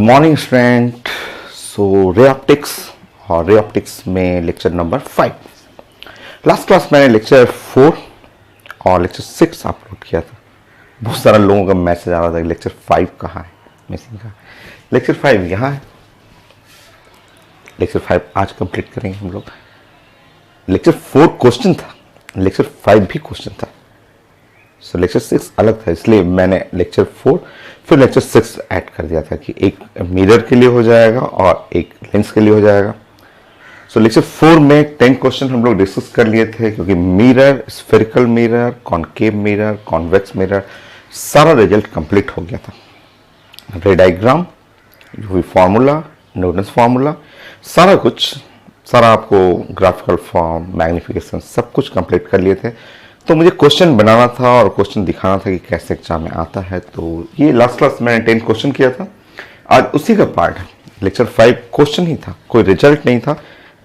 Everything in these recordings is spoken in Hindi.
Morning student. रे ऑप्टिक्स और रे ऑप्टिक्स में लेक्चर नंबर 5। लास्ट क्लास मैंने लेक्चर 4 और लेक्चर 6 अपलोड किया था। बहुत सारे लोगों का मैसेज आ रहा था कि लेक्चर 5 कहाँ है, मिसिंग का। लेक्चर 5 यहाँ है। लेक्चर 5 आज कंप्लीट करेंगे हम लोग। लेक्चर 4 क्वेश्चन था, लेक्चर 5 भी क्वेश्चन था। लेक्चर 6 अलग था, इसलिए मैंने लेक्चर 4 फिर लेक्चर 6 ऐड कर दिया था कि एक मिरर के लिए हो जाएगा और एक लेंस के लिए हो जाएगा। लेक्चर 4 में 10 क्वेश्चन हम लोग डिस्कस कर लिए थे, क्योंकि mirror, spherical mirror, concave mirror, convex mirror, सारा रिजल्ट कंप्लीट हो गया था। रे डायग्राम, जो भी फार्मूला, न्यूटन्स फार्मूला, सारा आपको ग्राफिकल फॉर्म, मैग्निफिकेशन सब कुछ कंप्लीट कर लिए थे। तो मुझे क्वेश्चन बनाना था और क्वेश्चन दिखाना था कि कैसे एग्जाम में आता है। तो ये लास्ट क्लास मैंने 10 क्वेश्चन किया था, आज उसी का पार्ट है। लेक्चर 5 क्वेश्चन ही था, कोई रिजल्ट नहीं था,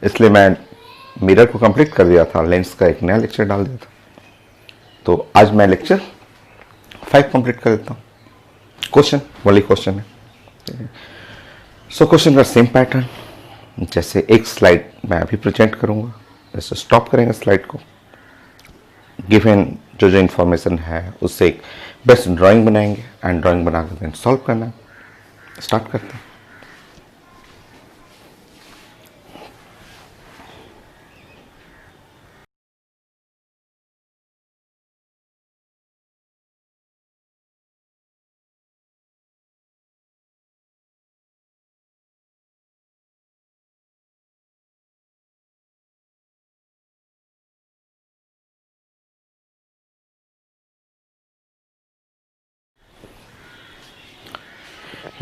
इसलिए मैं मिरर को कंप्लीट कर दिया था, लेंस का एक नया लेक्चर डाल दिया था। तो आज मैं लेक्चर 5 कंप्लीट कर देता हूँ। क्वेश्चन वाली क्वेश्चन है। क्वेश्चन का सेम पैटर्न, जैसे एक स्लाइड मैं अभी प्रेजेंट करूंगा, जैसे स्टॉप करेंगे स्लाइड को, गिवन जो इंफॉर्मेशन है उससे एक बेस्ट ड्राइंग बनाएंगे एंड ड्राइंग बनाकर देन सॉल्व करना है। स्टार्ट करते हैं।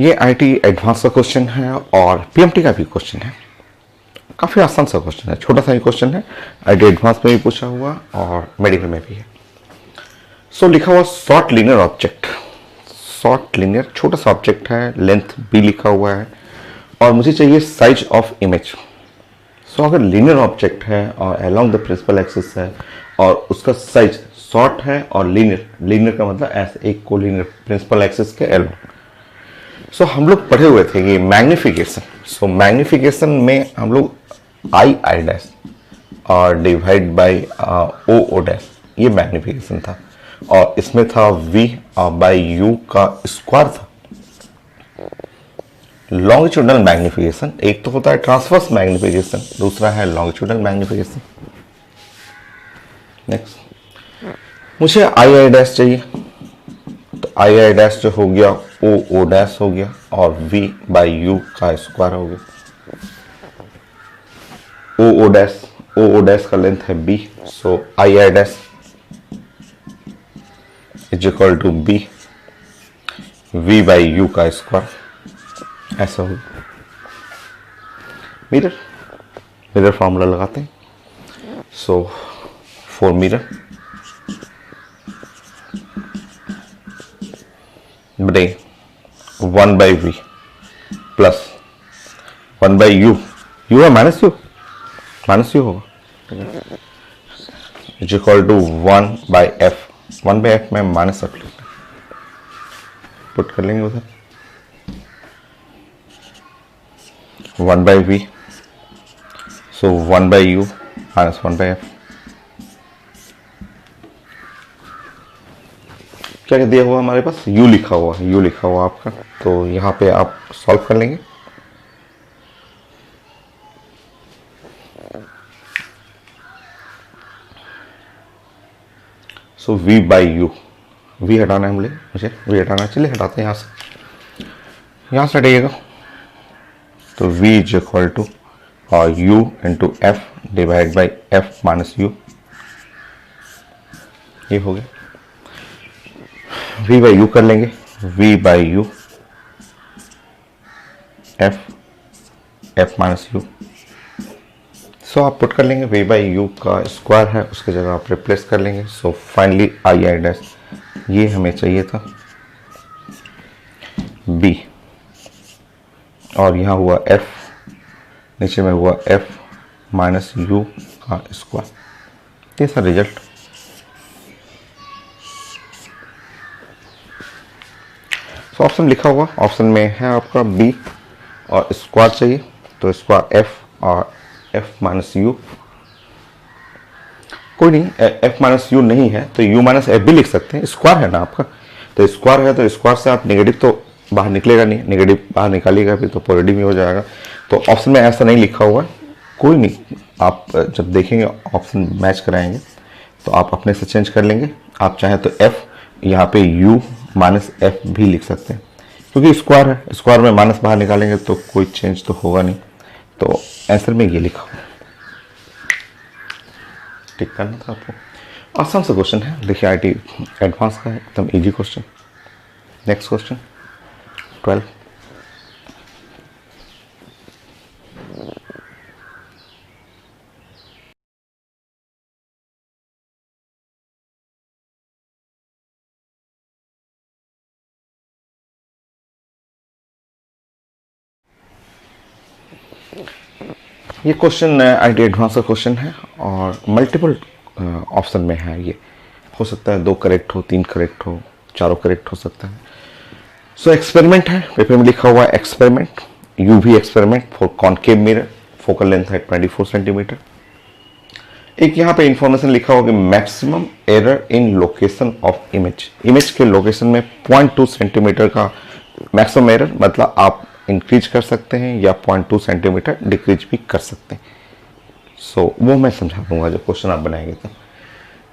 ये आईटी एडवांस का क्वेश्चन है और पीएमटी का भी क्वेश्चन है। काफ़ी आसान सा क्वेश्चन है, छोटा सा ही क्वेश्चन है। आईटी एडवांस में भी पूछा हुआ और मेडिकल में भी है। लिखा हुआ short linear object, short linear छोटा सा ऑब्जेक्ट है, लेंथ बी लिखा हुआ है और मुझे चाहिए साइज ऑफ इमेज। अगर लीनियर ऑब्जेक्ट है और अलोंग द प्रिंसिपल एक्सिस है और उसका साइज शॉर्ट है और लीनियर का मतलब ऐसे एक को लीनियर प्रिंसिपल एक्सिस के अलोंग। हम लोग पढ़े हुए थे कि मैग्निफिकेशन। मैग्निफिकेशन में हम लोग आई डैश और डिवाइड बाई ओ डैश, ये मैग्निफिकेशन था। और इसमें था v बाई u का स्क्वायर था। लॉन्गिट्यूडनल मैग्निफिकेशन, एक तो होता है ट्रांसवर्स मैग्निफिकेशन, दूसरा है लॉन्गिट्यूडनल मैग्निफिकेशन। नेक्स्ट, मुझे आई डैश चाहिए, तो आई डैश जो हो गया ओ डैश हो गया और v बाई यू का स्क्वायर हो गया। ओ डैश का लेंथ है b, so I dash is equal to b v by u का स्क्वायर, ऐसा होगा। मिरर फॉर्मूला लगाते हैं। फॉर मिरर बटे 1 by v plus 1 by u है माइनस यू होगा, is equal to 1 by f. 1 by f में माइनस रख लेते हैं, पुट कर लेंगे उधर। 1 by v, 1 by u minus 1 by f. क्या दिया हुआ हमारे पास, u लिखा हुआ आपका, तो यहाँ पे आप सॉल्व कर लेंगे। v बाई यू, v हटाना है मुझे v हटाना, चलिए हटाते हैं यहाँ से हटाइएगा। तो v is equal to u into f divide by f minus u, ये हो गया। v बाई यू कर लेंगे, v by u f minus u. आप पुट कर लेंगे, v बाई यू का स्क्वायर है, उसके जगह आप रिप्लेस कर लेंगे। फाइनली आई डैश, ये हमें चाहिए था b, और यहाँ हुआ f, नीचे में हुआ f माइनस यू का स्क्वायर। ये सर रिजल्ट। सो ऑप्शन लिखा हुआ ऑप्शन में है आपका बी, और स्क्वायर चाहिए तो स्क्वायर एफ और एफ माइनस यू, कोई नहीं एफ माइनस यू नहीं है तो यू माइनस एफ भी लिख सकते हैं, स्क्वायर है ना आपका, तो स्क्वायर है तो स्क्वायर से आप नेगेटिव तो बाहर निकलेगा नहीं, नेगेटिव बाहर निकालिएगा भी तो पॉजिटिव ही हो जाएगा। तो ऑप्शन में ऐसा नहीं लिखा हुआ है, कोई नहीं, आप जब देखेंगे ऑप्शन मैच कराएंगे तो आप अपने से चेंज कर लेंगे। आप चाहें तो एफ यहाँ पे यू माइनस एफ भी लिख सकते हैं, क्योंकि स्क्वायर है, स्क्वायर में माइनस बाहर निकालेंगे तो कोई चेंज तो होगा नहीं, तो आंसर में ये लिखा हुआ। ठीक करना था आपको। आसान सा क्वेश्चन है, देखिए आईटी एडवांस का है, एकदम इजी क्वेश्चन। Next question 12। ये क्वेश्चन आईटी एडवांस का क्वेश्चन है और मल्टीपल ऑप्शन में है। ये हो सकता है 2 करेक्ट हो, 3 करेक्ट हो, चारों करेक्ट हो सकता है। सो एक्सपेरिमेंट है, पेपर में लिखा हुआ है experiment, UV experiment for concave mirror, focal length है 24 सेंटीमीटर। एक यहाँ पे इंफॉर्मेशन लिखा होगा maximum error in location of image, image के लोकेशन में 0.2 सेंटीमीटर का मैक्सिमम एरर, मतलब आप इंक्रीज कर सकते हैं या 0.2 सेंटीमीटर डिक्रीज भी कर सकते हैं। सो वो मैं समझा दूंगा जब क्वेश्चन आप बनाएंगे तो।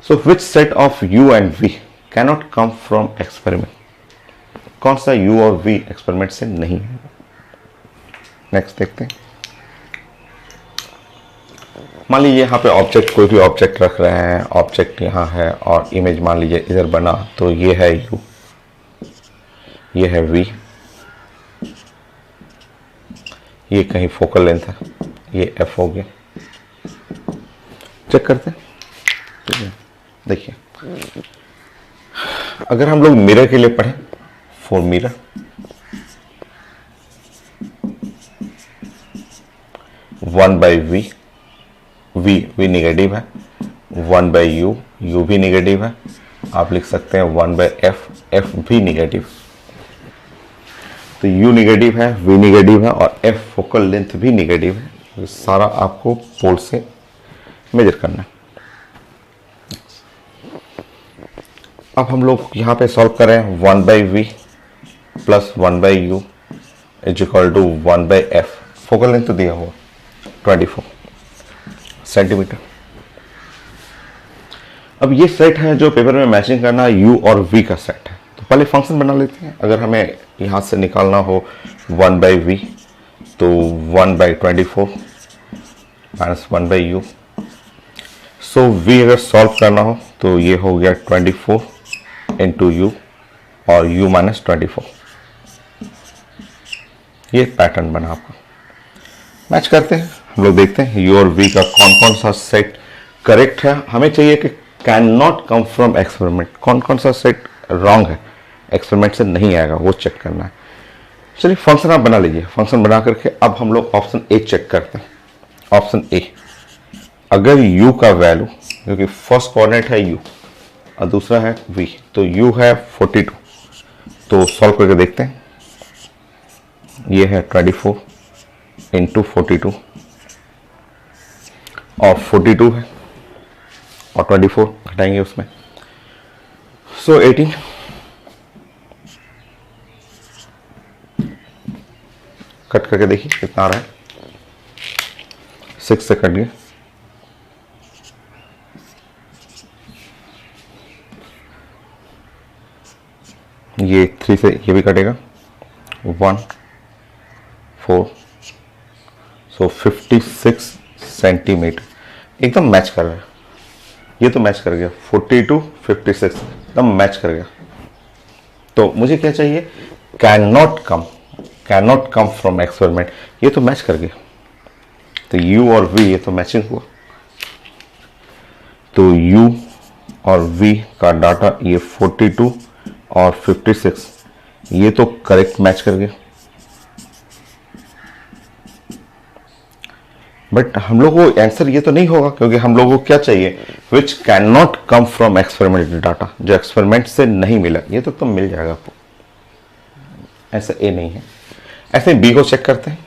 So which set of u and v cannot come from experiment, कौन सा यू और वी एक्सपेरिमेंट से नहीं है। नेक्स्ट देखते हैं। मान लीजिए यहाँ पे ऑब्जेक्ट, कोई भी ऑब्जेक्ट रख रहे हैं, ऑब्जेक्ट यहाँ है और इमेज मान लीजिए इधर बना, तो ये है यू, ये है वी, ये कहीं फोकल लेंथ है, ये एफ हो गया। चेक करते हैं, ठीक है। देखिए अगर हम लोग मिरर के लिए पढ़ें, for mirror one by v, v negative है, 1 बाई यू, यू भी निगेटिव है, आप लिख सकते हैं 1 बाई एफ, एफ भी निगेटिव। तो u निगेटिव है, v निगेटिव है और f फोकल लेंथ भी निगेटिव है। तो सारा आपको पोल से मेजर करना है। अब हम लोग यहाँ पे सॉल्व करें 1 by v plus 1 by u is equal to 1 by f, focal length तो दिया हुआ 24 सेंटीमीटर। अब ये सेट है जो पेपर में मैचिंग करना है, u और v का सेट है। तो पहले फंक्शन बना लेते हैं। अगर हमें यहाँ से निकालना हो 1 बाई वी तो 1 by 24 minus 1 by u. So v अगर सॉल्व करना हो तो ये हो गया 24 इंटू यू और u माइनस 24। ये पैटर्न बना आपका। मैच करते हैं, हम लोग देखते हैं u और v का कौन कौन सा सेट करेक्ट है। हमें चाहिए कि can not come from experiment, कौन कौन सा सेट रॉन्ग है, एक्सपेरिमेंट से नहीं आएगा, वो चेक करना है। चलिए फंक्शन आप बना लीजिए। फंक्शन बना करके अब हम लोग ऑप्शन ए चेक करते हैं। ऑप्शन ए, अगर u का वैल्यू, क्योंकि फर्स्ट कोऑर्डिनेट है u और दूसरा है v, तो u है 42, तो सॉल्व करके देखते हैं। ये है 24 इंटू 42 और 42 है और 24 घटाएंगे उसमें, सो 18। कट करके देखिए कितना आ रहा है, 6 से कट गया, ये 3 से ये भी कटेगा, 1 4, सो 56 सेंटीमीटर। एकदम मैच कर रहा है, ये तो मैच कर गया, 42 56 एकदम मैच कर गया। तो मुझे क्या चाहिए, can not come from experiment, ये तो मैच कर गया। तो u और v ये तो मैचिंग हुआ, तो u और v का डाटा ये 42 और 56 ये तो करेक्ट मैच कर गया। बट हम लोग को आंसर ये तो नहीं होगा, क्योंकि हम लोगों को क्या चाहिए, which can not come from experimental data, जो एक्सपेरिमेंट से नहीं मिला। ये तो मिल जाएगा आपको, ऐसा ए नहीं है। ऐसे बी को चेक करते हैं।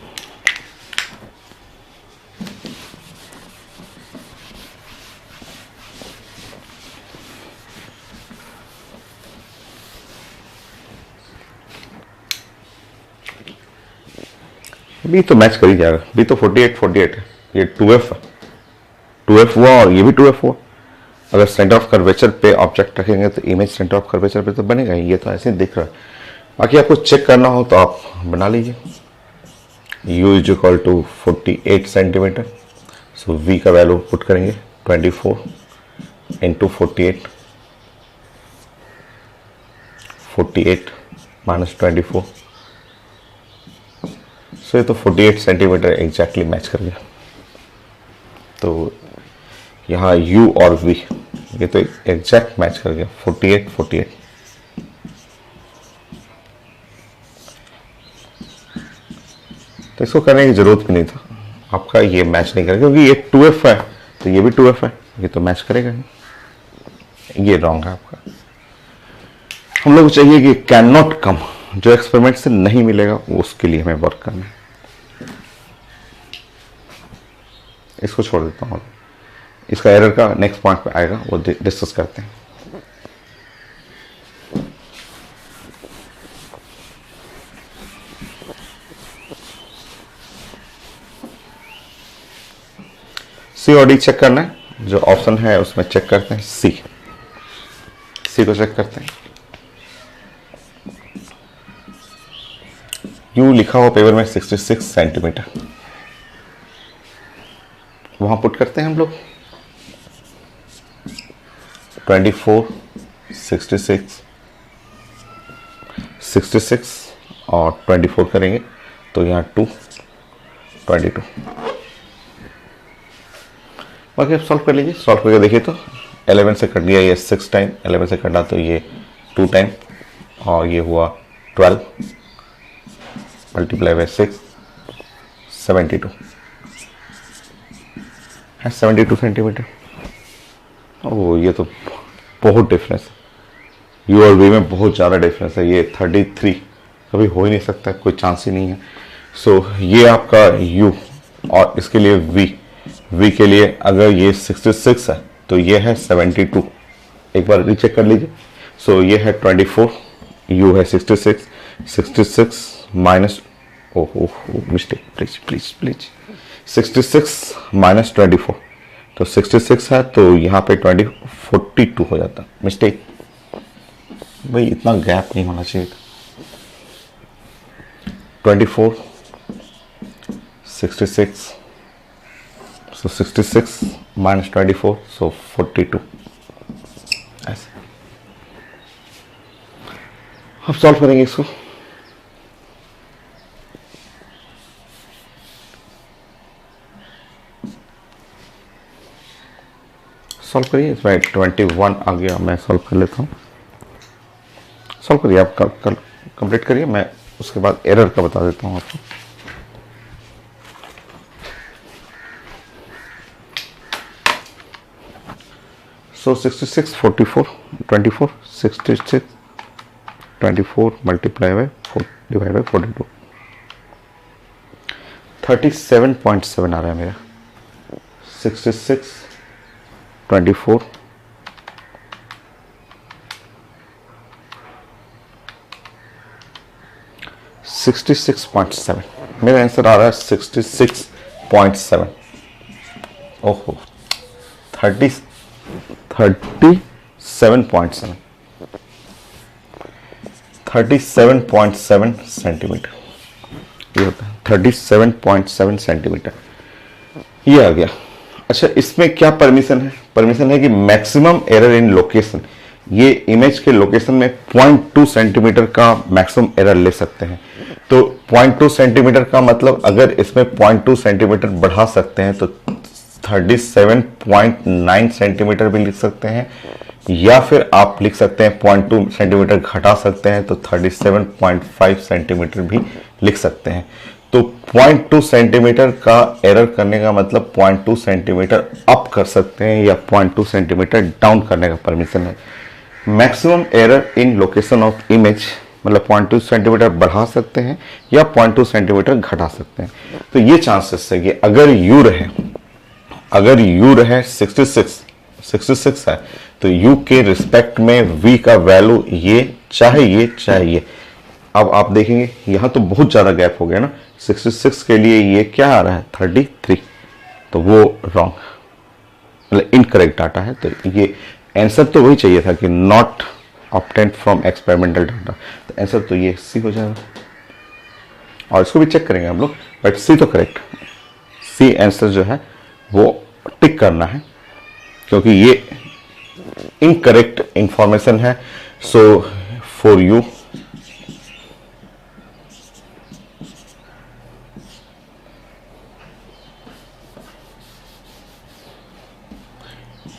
बी तो मैच कर ही जाएगा, बी तो 48 है, ये 2f है, 2f हुआ और ये भी 2f हुआ। अगर सेंटर ऑफ कर्वेचर पे ऑब्जेक्ट रखेंगे तो इमेज सेंटर ऑफ कर्वेचर पे तो बनेगा ही, ये तो ऐसे ही दिख रहा है। बाकी आपको चेक करना हो तो आप बना लीजिए। u is equal to 48 centimetre, so v का वैल्यू पुट करेंगे 24 इंटू 48, 48 माइनस 24, सो ये तो 48 सेंटीमीटर एग्जैक्टली मैच कर गया। तो यहाँ u और v ये तो एग्जैक्ट मैच कर गया, 48 48। तो इसको करने की जरूरत भी नहीं था, आपका ये मैच नहीं करेगा क्योंकि ये 2f है तो ये भी 2f है, ये तो मैच करेगा नहीं, ये रॉन्ग है आपका। हम लोग को चाहिए कि कैन नॉट कम, जो एक्सपेरिमेंट से नहीं मिलेगा उसके लिए हमें वर्क करना है। इसको छोड़ देता हूँ, इसका एरर का नेक्स्ट पॉइंट पे आएगा, वो डिस्कस करते हैं। सी और डी चेक करना है, जो ऑप्शन है उसमें चेक करते हैं। सी को चेक करते हैं। यू लिखा हुआ पेपर में 66 सेंटीमीटर, वहां पुट करते हैं हम लोग 24 66 66 और 24 करेंगे तो यहाँ 2 22। बाकी आप सॉल्व कर लीजिए, सॉल्व करके देखिए तो 11 से कट गया ये 6 टाइम, 11 से कटा तो ये 2 टाइम और ये हुआ 12 मल्टीप्लाई बाय 6 72 है, 72 सेंटीमीटर। ओह ये तो बहुत डिफरेंस है, यू और वी में बहुत ज़्यादा डिफरेंस है। ये 33 कभी हो ही नहीं सकता, कोई चांस ही नहीं है। सो ये आपका यू और इसके लिए वी के लिए अगर ये 66 है तो ये है 72, एक बार रीचेक कर लीजिए। सो ये है 24, यू है 66 माइनस मिस्टेक प्लीज 66 माइनस 24, तो 66 है तो यहाँ पे 42 हो जाता, मिस्टेक भाई, इतना गैप नहीं होना चाहिए। 24 66, so 66 minus 24, so 42 ऐसे। अब सॉल्व करेंगे इसको। सॉल्व करिए, इसमें 21 आ गया, मैं सॉल्व कर लेता हूँ। सॉल्व करिए आप, कल कंप्लीट करिए, मैं उसके बाद एरर का बता देता हूँ आपको। So 66 44 24 66 24 multiply by 4 divide by 42 37.7 आ रहा है मेरा। 66 24 66.7, मेरा आंसर आ रहा है 66.7। ओहो 37.7 सेंटीमीटर, ये होता है 37.7 सेंटीमीटर, ये आ गया। अच्छा इसमें क्या परमिशन है? परमिशन है कि मैक्सिमम एरर इन लोकेशन, ये इमेज के लोकेशन में 0.2 सेंटीमीटर का मैक्सिमम एरर ले सकते हैं। तो 0.2 सेंटीमीटर का मतलब अगर इसमें 0.2 सेंटीमीटर बढ़ा सकते हैं तो 37.9 सेंटीमीटर भी लिख सकते हैं, या फिर आप लिख सकते हैं 0.2 सेंटीमीटर घटा सकते हैं तो 37.5 सेंटीमीटर भी लिख सकते हैं। तो 0.2 सेंटीमीटर का एरर करने का मतलब 0.2 सेंटीमीटर अप कर सकते हैं या 0.2 सेंटीमीटर डाउन करने का परमिशन है। Maximum error in location of image मतलब 0.2 सेंटीमीटर बढ़ा सकते हैं या 0.2 सेंटीमीटर घटा सकते हैं। तो ये चांसेस है कि अगर यू रहे 66 है तो यू के रिस्पेक्ट में वी का वैल्यू ये चाहे। अब आप देखेंगे यहां तो बहुत ज्यादा गैप हो गया ना, 66 के लिए ये क्या आ रहा है 33, तो वो रॉन्ग मतलब इनकरेक्ट डाटा है। तो ये आंसर तो वही चाहिए था कि not obtained from experimental data, तो आंसर तो ये सी हो जाएगा। और इसको भी चेक करेंगे हम लोग, बट सी तो करेक्ट, सी आंसर जो है वो टिक करना है क्योंकि ये इनकरेक्ट इंफॉर्मेशन है। So for you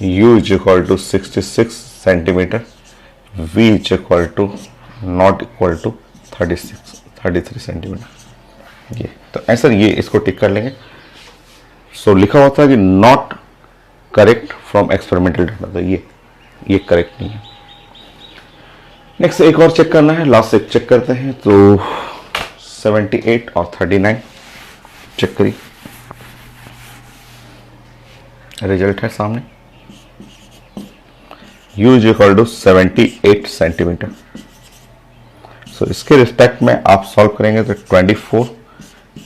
u is equal to 66 centimetre, v is equal to not equal to 33 centimetre. ये तो आंसर ये इसको टिक कर लेंगे। सो लिखा हुआ था कि not correct from experimental data, तो ये करेक्ट नहीं है। नेक्स्ट एक और चेक करना है, लास्ट एक चेक करते हैं। तो 78 और 39 चेक करिए, रिजल्ट है सामने। u is equal to 78 centimetre. So इसके रिस्पेक्ट में आप सॉल्व करेंगे तो 24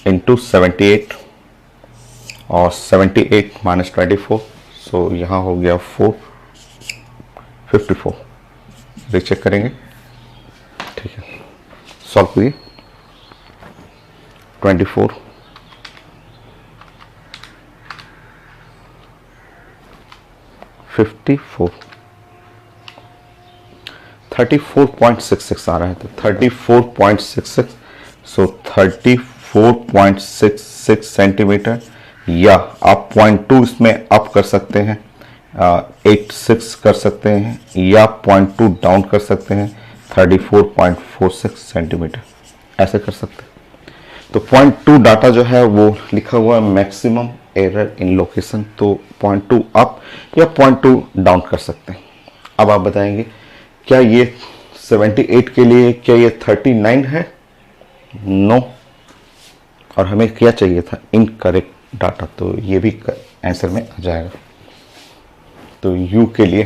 इंटू 78 और 78 माइनस 24, सो यहाँ हो गया 454। रीचेक करेंगे, ठीक है, सॉल्व करिए। 24 54 34.66 आ रहा है, तो 34.66, सो 34.66 सेंटीमीटर, या आप 0.2 इसमें अप कर सकते हैं, 86 कर सकते हैं, या 0.2 डाउन कर सकते हैं, 34.46 सेंटीमीटर, ऐसे कर सकते हैं। तो 0.2 डाटा जो है वो लिखा हुआ है मैक्सिमम एरर इन लोकेशन, तो 0.2 अप या 0.2 डाउन कर सकते हैं। अब आप बताएंगे क्या ये 78 के लिए क्या ये 39 है? नो, और हमें क्या चाहिए था इनकरेक्ट डाटा, तो ये भी आंसर में आ जाएगा। तो यू के लिए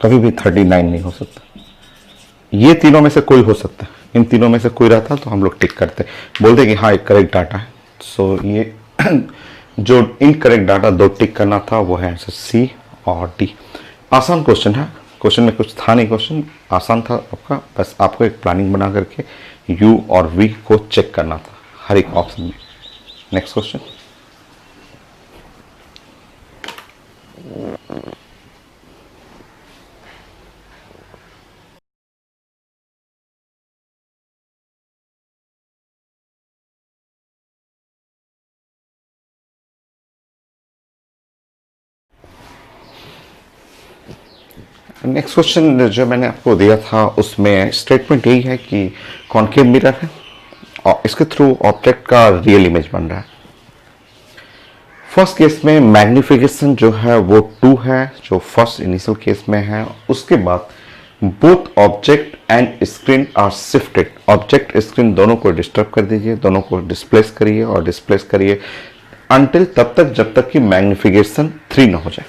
कभी भी 39 नहीं हो सकता, ये तीनों में से कोई हो सकता है। इन तीनों में से कोई रहता तो हम लोग टिक करते, बोलते कि हाँ एक करेक्ट डाटा है। सो ये जो इनकरेक्ट डाटा दो टिक करना था वो है आंसर सी और डी। आसान क्वेश्चन है, क्वेश्चन में कुछ था नहीं, क्वेश्चन आसान था आपका, बस आपको एक प्लानिंग बना करके यू और वी को चेक करना था हर एक ऑप्शन में। नेक्स्ट क्वेश्चन, नेक्स्ट क्वेश्चन जो मैंने आपको दिया था उसमें स्टेटमेंट यही है कि कॉनकेव मिरर है और इसके थ्रू ऑब्जेक्ट का रियल इमेज बन रहा है। फर्स्ट केस में मैग्निफिकेशन जो है वो 2 है, जो फर्स्ट इनिशियल केस में है। उसके बाद both object and screen are shifted, object screen दोनों को डिस्टर्ब कर दीजिए, दोनों को डिस्प्लेस करिए और डिस्प्लेस करिए अनटिल तब तक जब तक कि मैग्निफिकेशन 3 ना हो जाए।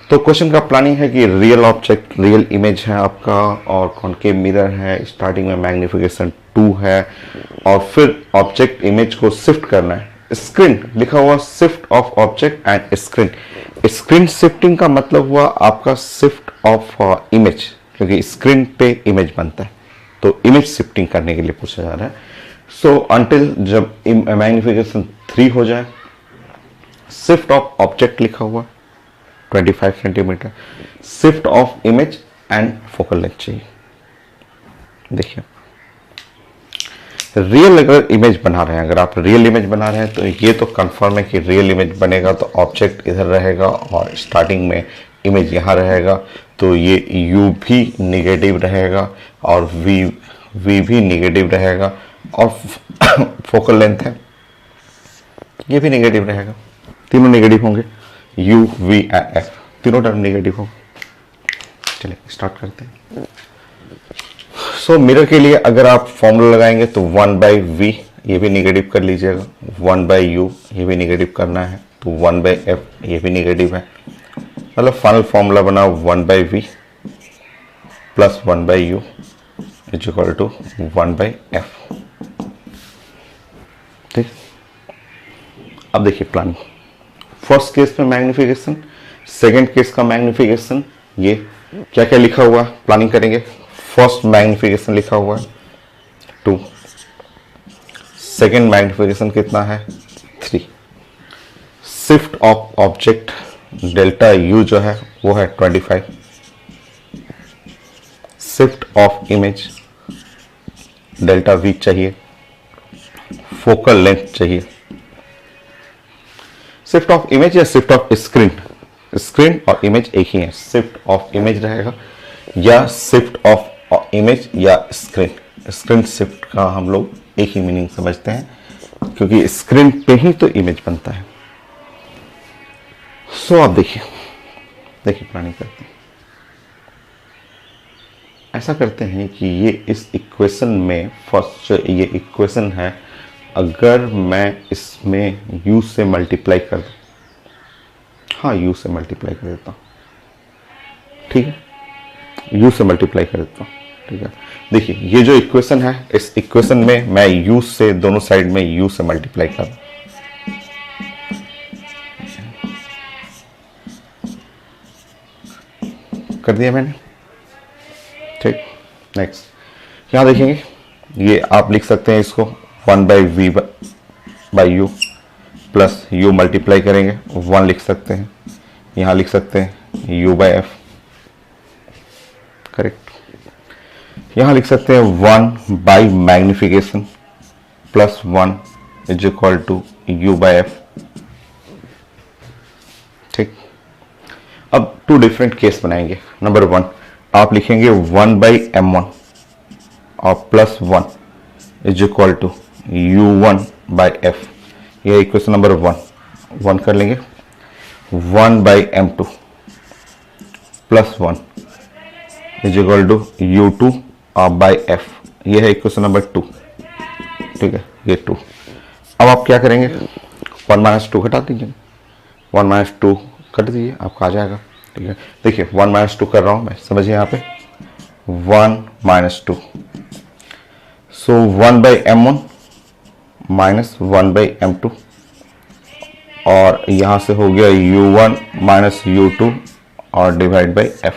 तो क्वेश्चन का प्लानिंग है कि रियल ऑब्जेक्ट रियल इमेज है आपका और कॉनकेव मिरर है, स्टार्टिंग में मैग्निफिकेशन 2 है और फिर ऑब्जेक्ट इमेज को शिफ्ट करना है। स्क्रीन लिखा हुआ shift of object and screen, screen shifting का मतलब हुआ आपका शिफ्ट ऑफ इमेज, क्योंकि स्क्रीन पे इमेज बनता है, तो इमेज शिफ्टिंग करने के लिए पूछा जा रहा है। सो अंटिल जब मैग्निफिकेशन 3 हो जाए, शिफ्ट ऑफ ऑब्जेक्ट लिखा हुआ 25 centimetre, shift of image and focal length चाहिए। देखिए रियल अगर इमेज बना रहे हैं, अगर आप रियल इमेज बना रहे हैं तो ये तो कंफर्म है कि रियल इमेज बनेगा, तो ऑब्जेक्ट इधर रहेगा और स्टार्टिंग में इमेज यहाँ रहेगा, तो ये u भी निगेटिव रहेगा और v भी निगेटिव रहेगा और फोकल लेंथ है ये भी निगेटिव रहेगा। तीनों नेगेटिव होंगे, u, v एंड f तीनों टर्म नेगेटिव होंगे। चलिए स्टार्ट करते हैं। सो मिरर के लिए अगर आप फॉर्मूला लगाएंगे तो 1/v, ये भी नेगेटिव कर लीजिएगा, 1/u ये भी नेगेटिव करना है, तो 1/f ये भी नेगेटिव है। मतलब फाइनल फॉर्मूला बना 1/v plus 1/u is equal to 1/f। ठीक, अब देखिए प्लानिंग। फर्स्ट केस में मैग्निफिकेशन, सेकेंड केस का मैग्निफिकेशन, ये क्या क्या लिखा हुआ है प्लानिंग करेंगे। फर्स्ट मैग्निफिकेशन लिखा हुआ है 2, सेकेंड मैग्निफिकेशन कितना है 3, shift of object delta U जो है वो है 25, shift of image delta we चाहिए, फोकल लेंथ चाहिए। शिफ्ट ऑफ इमेज या शिफ्ट ऑफ स्क्रीन, स्क्रीन और इमेज एक ही है, शिफ्ट ऑफ इमेज रहेगा या शिफ्ट ऑफ इमेज या स्क्रीन। स्क्रीन शिफ्ट का हम लोग एक ही मीनिंग समझते हैं क्योंकि स्क्रीन पे ही तो इमेज बनता है। सो आप देखिए प्लानिंग करते हैं। ऐसा करते हैं कि ये इस इक्वेशन में फर्स्ट ये इक्वेशन है, अगर मैं इसमें u से मल्टीप्लाई कर दूं, हाँ u से मल्टीप्लाई कर देता हूँ, ठीक है, u से मल्टीप्लाई कर देता हूँ, ठीक है। देखिए ये जो इक्वेशन है, इस इक्वेशन में मैं u से दोनों साइड में u से मल्टीप्लाई कर दूं, कर दिया मैंने, ठीक। नेक्स्ट यहां देखेंगे, ये आप लिख सकते हैं इसको 1/v/u प्लस u मल्टीप्लाई करेंगे 1 लिख सकते हैं, यहां लिख सकते हैं u/f, करेक्ट। यहां लिख सकते हैं 1 by magnification plus 1 is equal to u/f, ठीक। अब 2 डिफरेंट केस बनाएंगे। नंबर 1 आप लिखेंगे 1/m1 और plus 1 is equal to u1/f, यह इक्वेशन नंबर 1 कर लेंगे। 1/m2 plus 1 is equal to u2/f, यह है इक्वेशन नंबर 2, ठीक है, ये 2। अब आप क्या करेंगे, 1 - 2 घटा दीजिए, 1 - 2 कट दीजिए, आपका आ जाएगा, ठीक है। देखिए 1 - 2 कर रहा हूं मैं, समझिए यहाँ पे 1 - 2, सो 1/m1 माइनस 1/m2 और यहां से हो गया u1 माइनस u2 और डिवाइड बाई f।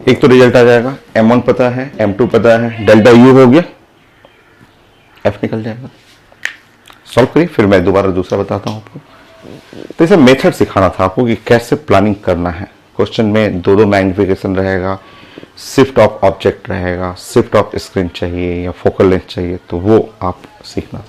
एक तो रिजल्ट आ जाएगा, m1 पता है, m2 पता है, डेल्टा u हो गया, f निकल जाएगा। सॉल्व करिए, फिर मैं दोबारा दूसरा बताता हूं आपको। तो इसे मेथड सिखाना था आपको कि कैसे प्लानिंग करना है। क्वेश्चन में 2 मैग्निफिकेशन रहेगा, शिफ्ट ऑफ ऑब्जेक्ट रहेगा, शिफ्ट ऑफ स्क्रीन चाहिए या फोकल लेंथ चाहिए, तो वो आप सीखना था।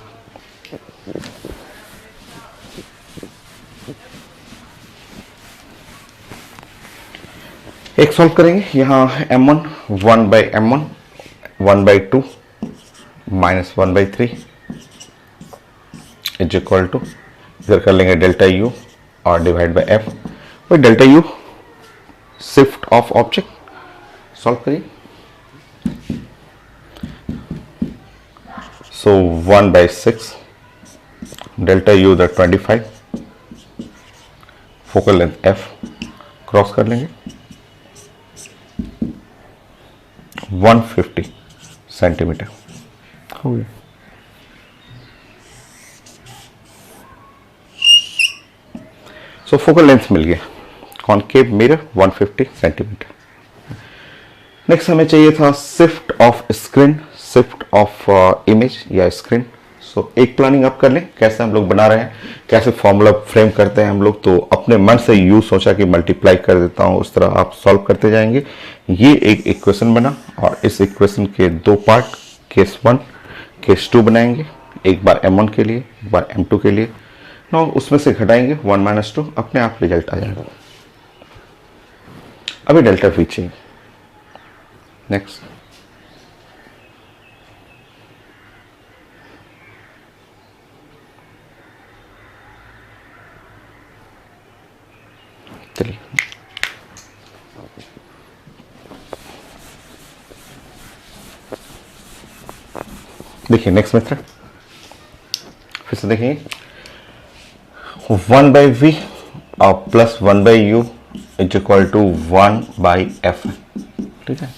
एक सॉल्व करेंगे, यहाँ m1 1/m1 1/2 minus 1/3 is equal to, इधर कर लेंगे डेल्टा u और डिवाइड बाय f। वही delta u shift of object, solve करिए। सो 1/6 delta u the 25, focal length f, cross कर लेंगे 150 सेंटीमीटर हो गया। सो फोकल लेंथ मिल गया, कॉनकेव मिरर 150 सेंटीमीटर। नेक्स्ट हमें चाहिए था shift of screen, shift of image या स्क्रीन। सो एक प्लानिंग आप कर लें, कैसे हम लोग बना रहे हैं, कैसे फॉर्मूला फ्रेम करते हैं हम लोग। तो अपने मन से यू सोचा कि मल्टीप्लाई कर देता हूं, उस तरह आप सॉल्व करते जाएंगे। ये एक इक्वेशन बना और इस इक्वेशन के 2 पार्ट, केस 1 केस 2 बनाएंगे, एक बार m1 के लिए, एक बार m2 के लिए। नो उसमें से घटाएंगे 1 - 2, अपने आप रिजल्ट आ जाएगा। अभी डेल्टा v चाहिए। नेक्स्ट चलिए देखिए नेक्स्ट मेथड फिर से देखिए, 1/v और plus 1/u is equal to 1/f। ठीक है,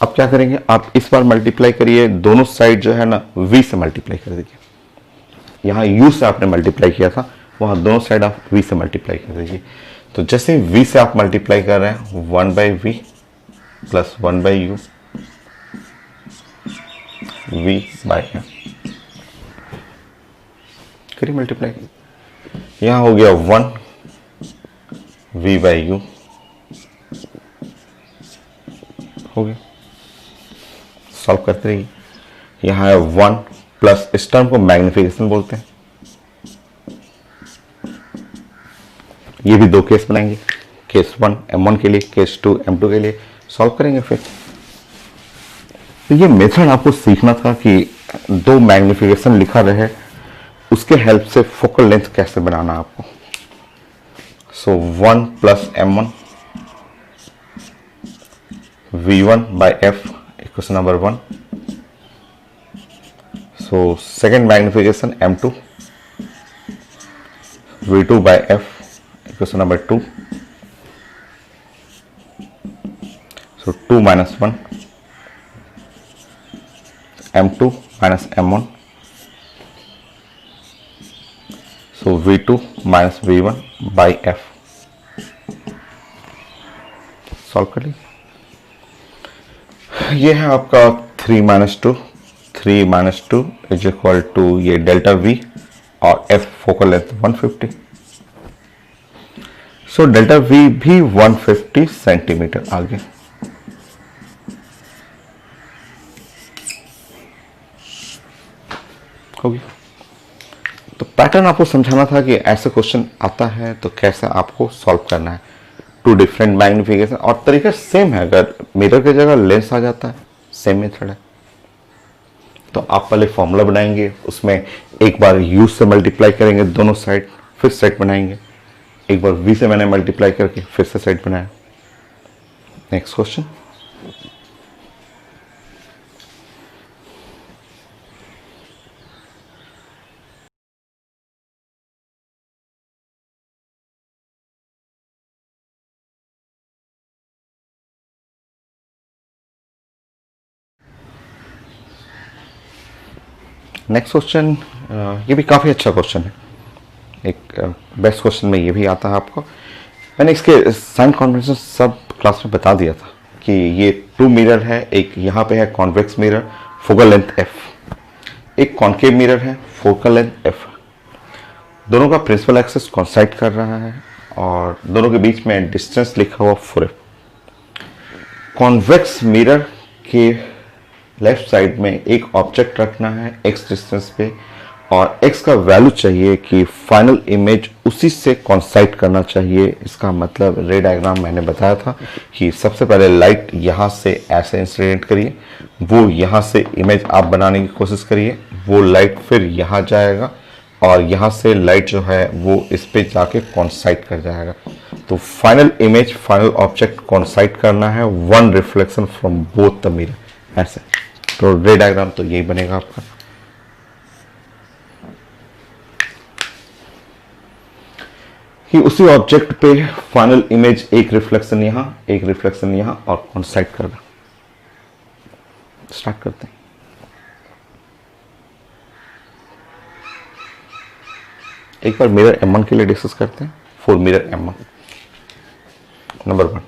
अब क्या करेंगे, आप इस बार मल्टीप्लाई करिए, दोनों साइड जो है ना v से मल्टीप्लाई कर दीजिए। यहाँ u से आपने मल्टीप्लाई किया था, वहां दोनों साइड आप v से मल्टीप्लाई कर दीजिए। तो जैसे v से आप मल्टीप्लाई कर रहे हैं, 1/v प्लस 1/u v/f करिए मल्टीप्लाई। यहाँ हो गया 1 v/u हो गया। सॉल्व करते रहिए। यहाँ है 1 प्लस, इस टर्म को मैग्निफिकेशन बोलते हैं। ये भी दो केस बनाएंगे, केस 1 m1 के लिए, केस 2 m2 के लिए। सॉल्व करेंगे फिर। तो ये मेथड आपको सीखना था कि दो मैग्निफिकेशन लिखा रहे, उसके हेल्प से फोकल लेंथ कैसे बनाना आपको। सो 1 plus m1 v1/f equation number 1। So second magnification m2 v2/f equation number 2। सो 2 minus 1 m2 minus m1। सो v2 minus v1/f। सॉल्व कर ली। ये है आपका 3 minus 2 इज इक्वल टू ये डेल्टा v और f focal length 150। So delta v भी 150 सेंटीमीटर आ गया। हो गया। तो पैटर्न आपको समझाना था कि ऐसे क्वेश्चन आता है तो कैसे आपको सॉल्व करना है। टू डिफरेंट मैग्निफिकेशन, और तरीका सेम है। अगर मिरर की जगह लेंस आ जाता है, सेम मेथड है। तो आप पहले फॉर्मूला बनाएंगे, उसमें एक बार u से मल्टीप्लाई करेंगे दोनों साइड, फिर सेट बनाएंगे। एक बार v से मैंने मल्टीप्लाई करके फिर से सेट बनाया। Next question. नेक्स्ट क्वेश्चन, ये भी काफ़ी अच्छा क्वेश्चन है। एक बेस्ट क्वेश्चन में ये भी आता है आपको। मैंने इसके साइन कॉन्वेंशन सब क्लास में बता दिया था कि ये 2 मिरर है। एक यहाँ पे है convex mirror, focal length f। एक कॉन्केव मिरर है, फोकल लेंथ f। दोनों का प्रिंसिपल एक्सिस कॉन्साइड कर रहा है और दोनों के बीच में डिस्टेंस लिखा हुआ 4f। कॉन्वेक्स मिरर के लेफ्ट साइड में एक ऑब्जेक्ट रखना है x डिस्टेंस पे, और x का वैल्यू चाहिए कि फाइनल इमेज उसी से कॉन्साइड करना चाहिए। इसका मतलब रे डायग्राम मैंने बताया था कि सबसे पहले लाइट यहाँ से ऐसे इंसिडेंट करिए, वो यहाँ से इमेज आप बनाने की कोशिश करिए, वो लाइट फिर यहाँ जाएगा और यहाँ से लाइट जो है वो इस पे जाके कॉन्साइड कर जाएगा। तो फाइनल इमेज, फाइनल ऑब्जेक्ट कॉन्साइड करना है, 1 reflection from both the mirror, ऐसे। तो रे डायग्राम तो यही बनेगा आपका। कि उसी ऑब्जेक्ट पे फाइनल इमेज, एक रिफ्लेक्शन यहां, एक रिफ्लेक्शन यहां और कॉन्साइड करना। स्टार्ट करते हैं। एक बार मिरर M1 के लिए डिस्कस करते हैं। 4 mirror M1 number 1,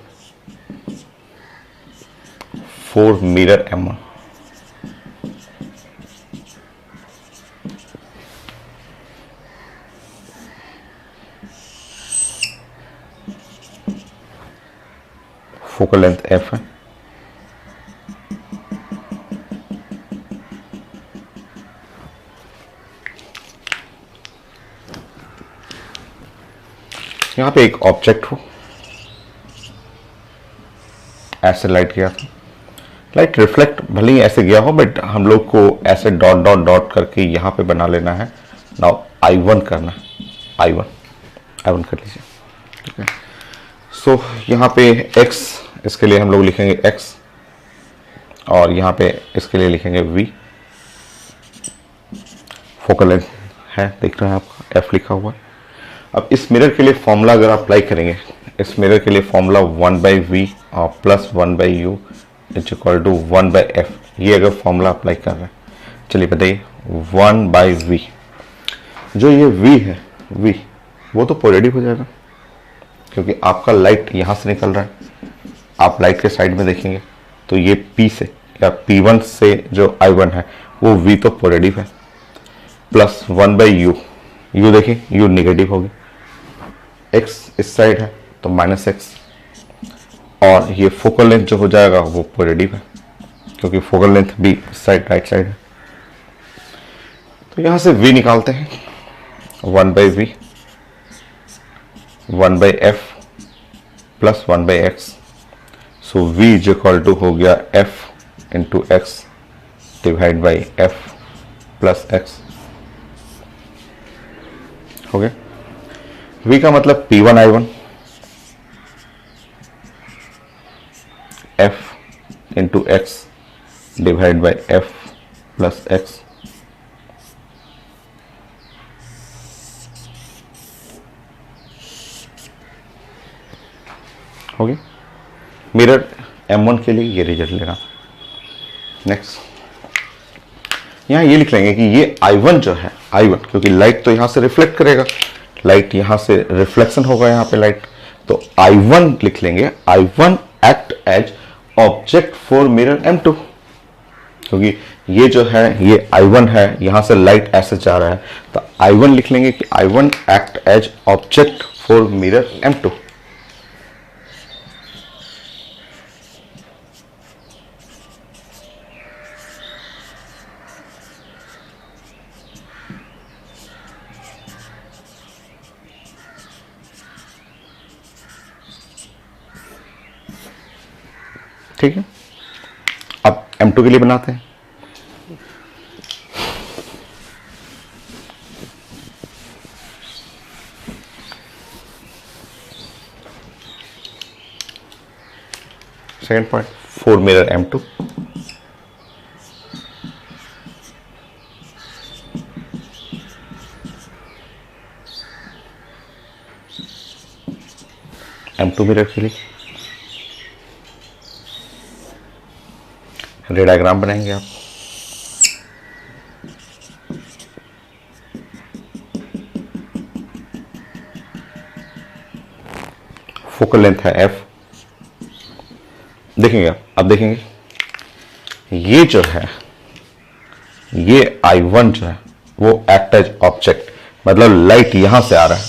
4 mirror M1। Focal length f है। यहां पे एक ऑब्जेक्ट हो, ऐसे लाइट गया था। लाइट रिफ्लेक्ट भले ही ऐसे गया हो, बट हम लोग को ऐसे डॉट डॉट डॉट करके यहां पे बना लेना है। नाउ I1 करना है। I1 कर लीजिए। ठीक है। सो यहाँ पे x, इसके लिए हम लोग लिखेंगे x, और यहाँ पे इसके लिए लिखेंगे v। फोकल लेंथ है, देख रहे हैं आपका f लिखा हुआ है। अब इस मिरर के लिए फॉर्मूला अगर आप अप्लाई करेंगे, इस मिरर के लिए फॉर्मूला 1/v और plus 1/u is equal to 1/f, ये अगर फॉर्मूला अप्लाई कर रहे हैं, चलिए बताइए 1/v, जो ये v है, v वो तो पॉजिटिव हो जाएगा क्योंकि आपका लाइट यहाँ से निकल रहा है। आप लाइट के साइड में देखेंगे तो ये P से या P1 से जो I1 है वो V तो पॉजिटिव है, प्लस 1/u, u देखिए u नेगेटिव होगी, x इस साइड है तो माइनस x, और ये फोकल लेंथ जो हो जाएगा वो पॉजिटिव है क्योंकि फोकल लेंथ भी इस साइड राइट साइड है। तो यहाँ से v निकालते हैं, 1/v 1/f plus 1/x, so v is equal to हो गया f into x divide by f plus x हो गया। v का मतलब P1 I1 f into x divide by f plus x। हो गया। मिरर M1 के लिए ये रिजल्ट लेना। नेक्स्ट यहाँ ये लिख लेंगे कि ये I1 जो है, I1 क्योंकि लाइट तो यहाँ से रिफ्लेक्ट करेगा, लाइट यहाँ से रिफ्लेक्शन होगा यहाँ पे लाइट, तो I1 लिख लेंगे, I1 act as object for mirror M2, क्योंकि ये जो है ये I1 है, यहाँ से लाइट ऐसे जा रहा है, तो I1 लिख लेंगे कि I1 act as object for mirror M2। ठीक है, अब M2 के लिए बनाते हैं। Second point, 4 mirror M2, M2 mirror के लिए रे डायग्राम बनाएंगे आप। फोकल लेंथ है f, देखेंगे आप, अब देखेंगे ये जो है ये I1 जो है वो एक्ट एज ऑब्जेक्ट, मतलब लाइट यहां से आ रहा है,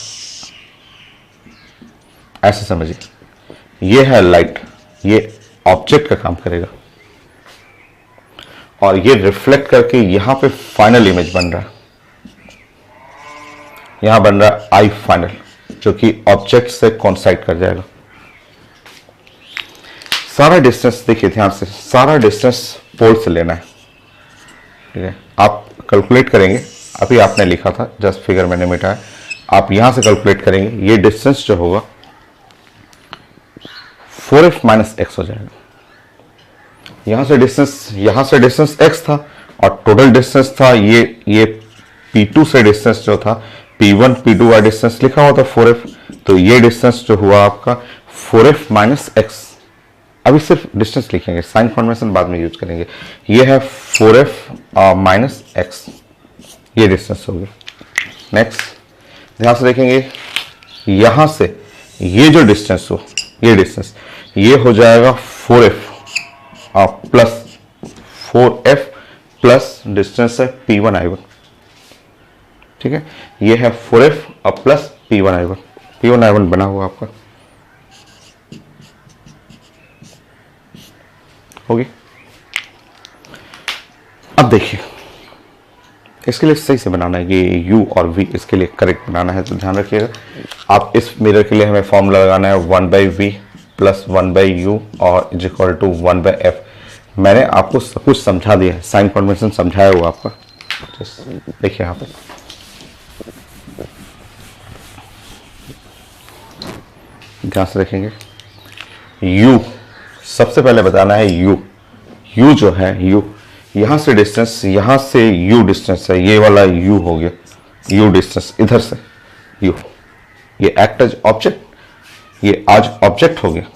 ऐसे समझिए, ये है लाइट, ये ऑब्जेक्ट का काम करेगा और ये रिफ्लेक्ट करके यहां पे फाइनल इमेज बन रहा है, यहां बन रहा है आई फाइनल, जो कि ऑब्जेक्ट से कोइंसाइड कर जाएगा। सारा डिस्टेंस देखिए ध्यान से, सारा डिस्टेंस पोल से लेना है, ठीक है। आप कैलकुलेट करेंगे, अभी आपने लिखा था जस्ट फिगर मैंने मिटाया, आप यहां से कैलकुलेट करेंगे, ये डिस्टेंस जो होगा 4f माइनस एक्स हो जाएगा। यहां से डिस्टेंस x था और टोटल डिस्टेंस था ये P2 से डिस्टेंस जो था P1 P2 का डिस्टेंस लिखा हुआ था 4f, तो ये डिस्टेंस जो हुआ आपका 4f माइनस एक्स। अभी सिर्फ डिस्टेंस लिखेंगे, साइन कन्वेंशन बाद में यूज करेंगे। ये है 4f माइनस एक्स, ये डिस्टेंस हो गया। नेक्स्ट ध्यान से देखेंगे, यहां से ये जो डिस्टेंस हो, ये डिस्टेंस ये हो जाएगा 4f plus 4f plus distance है P1 I1, ठीक है। ये है 4f और plus P1 I1, P1 I1 बना हुआ आपका, होगी। अब देखिए इसके लिए सही से बनाना है, ये u और v इसके लिए करेक्ट बनाना है, तो ध्यान रखिएगा। आप इस मिरर के लिए हमें फॉर्मूला लगाना है 1/v प्लस 1/u और इज इक्वल टू 1/f। मैंने आपको सब कुछ समझा दिया है, साइन कन्वेंशन समझाया हुआ आपका, देखिए यहाँ पे ध्यान से देखेंगे। u सबसे पहले बताना है u जो है u, यहां से डिस्टेंस, यहां से u डिस्टेंस है, ये वाला u हो गया u डिस्टेंस, इधर से u, ये एक्ट एज ऑब्जेक्ट, ये आज ऑब्जेक्ट हो गया,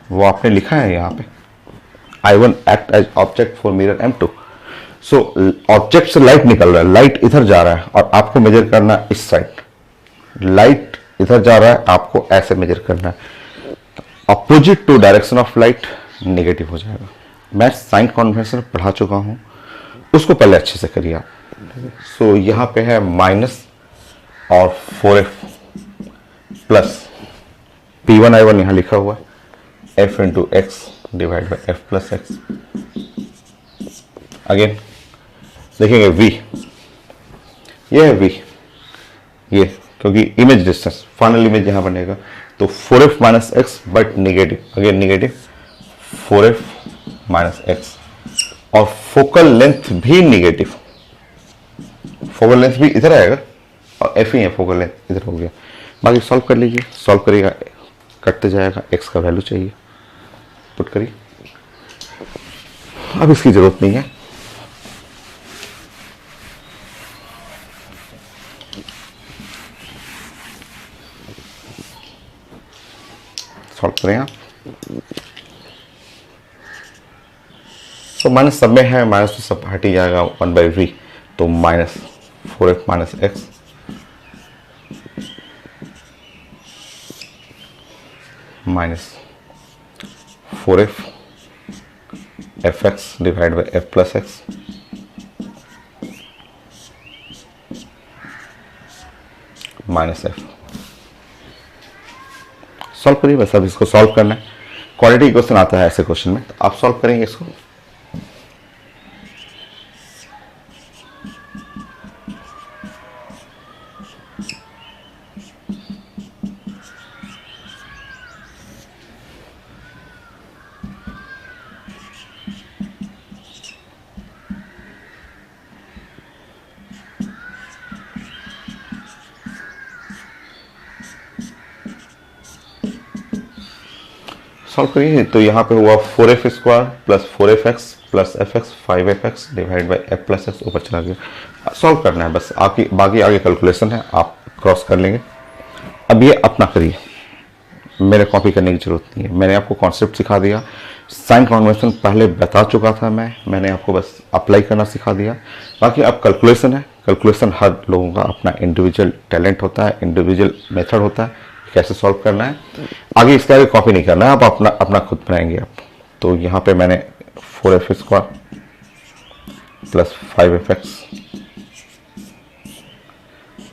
वो आपने लिखा है यहाँ पे I1 act as object for mirror M2। So object से लाइट निकल रहा है, लाइट इधर जा रहा है और आपको मेजर करना है इस साइड, लाइट इधर जा रहा है, आपको ऐसे मेजर करना है। Opposite to direction of light negative हो जाएगा। मैं साइन कन्वेंशन पढ़ा चुका हूं, उसको पहले अच्छे से करिए आप। सो यहां पे है माइनस और 4f प्लस P1I1 यहां लिखा हुआ है f into x divide by f plus x. Again देखेंगे v, ये है v, ये क्योंकि इमेज डिस्टेंस, फाइनल इमेज यहां बनेगा तो 4f minus x but negative, again negative 4f minus x, और फोकल लेंथ भी निगेटिव, फोकल लेंथ भी इधर आएगा और एफ ही है, फोकल लेंथ इधर हो गया। बाकी सॉल्व कर लीजिए, सॉल्व करिएगा, कटते जाएगा, एक्स का वैल्यू चाहिए, पुट करिए। अब इसकी जरूरत नहीं है, सॉल्व करें आप। तो माइनस सब में है, माइनस तो सब हट ही जाएगा, 1/v, तो minus 4f minus x minus 4f F x divide by F plus x minus F. Solve करिए, बस अब इसको सॉल्व करना है। क्वालिटी क्वेश्चन आता है ऐसे क्वेश्चन में, तो आप सॉल्व करेंगे इसको। सॉल्व करिए, तो यहाँ पे हुआ 4f square plus 4f(x) plus fx 5f(x) divide by f plus x, ऊपर चला गया। सॉल्व करना है बस, बाकी आगे कैलकुलेशन है, आप क्रॉस कर लेंगे। अब ये अपना करिए, मेरे कॉपी करने की जरूरत नहीं है, मैंने आपको कॉन्सेप्ट सिखा दिया, साइन कन्वेंशन पहले बता चुका था मैंने आपको बस अप्लाई करना सिखा दिया। बाकी अब कैलकुलेशन है, कैलकुलेशन हर लोगों का अपना इंडिविजुअल टैलेंट होता है, इंडिविजुअल मेथड होता है, कैसे सॉल्व करना है। आगे इसके आगे कॉपी नहीं करना है, आप अपना खुद बनाएंगे आप। तो यहाँ पे मैंने 4f square plus 5fx